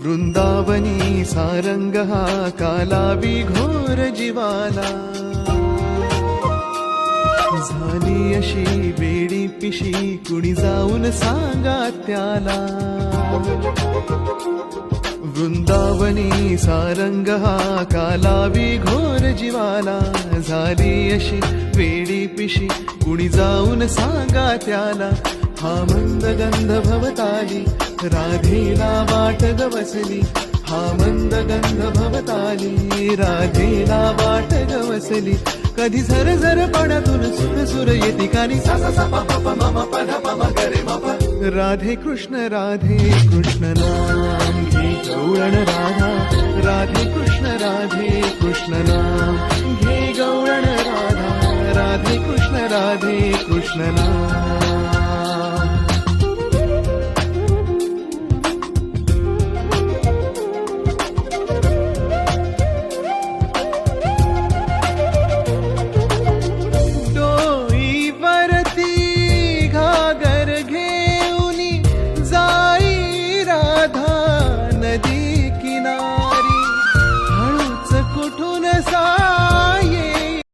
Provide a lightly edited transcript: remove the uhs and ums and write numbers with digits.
वृंदावनी सारंग हा कालावी घोर जीवाला, झाली अशी वेडी पिशी कुणी जाऊन सांगा त्याला. वृंदावनी सारंग हा कालावी घोर जीवाला, झाली अशी वेडी पिशी कुणी जाऊन सांगा त्याला. हा मंद गंध भवताली राधेला वाट गवसली, हा मंद गंध भवताली राधेला वाट गवसली. कधी झर झर पाण्यातून सुर सुर येती कानी सा सा सा प प प म म प ध प म ग रे म प. राधे कृष्ण नाम घे गवळण राधा, राधे कृष्ण नाम घे गवळण राधा, राधे कृष्ण नाम. नदी